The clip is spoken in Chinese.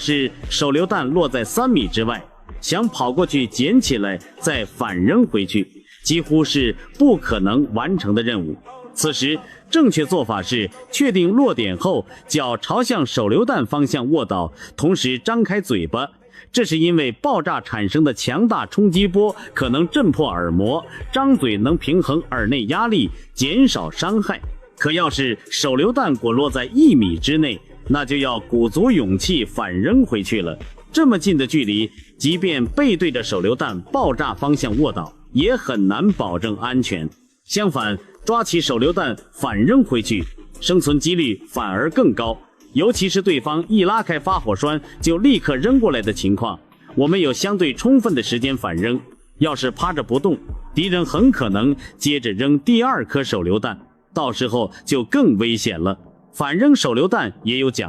是手榴弹落在3米之外，想跑过去捡起来再反扔回去，几乎是不可能完成的任务。此时正确做法是确定落点后，脚朝向手榴弹方向卧倒，同时张开嘴巴。这是因为爆炸产生的强大冲击波可能震破耳膜，张嘴能平衡耳内压力，减少伤害。可要是手榴弹滚落在1米之内，那就要鼓足勇气反扔回去了。这么近的距离，即便背对着手榴弹爆炸方向卧倒，也很难保证安全。相反，抓起手榴弹反扔回去，生存几率反而更高。尤其是对方一拉开发火栓就立刻扔过来的情况，我们有相对充分的时间反扔。要是趴着不动，敌人很可能接着扔第2颗手榴弹，到时候就更危险了。反扔手榴弹也有讲究。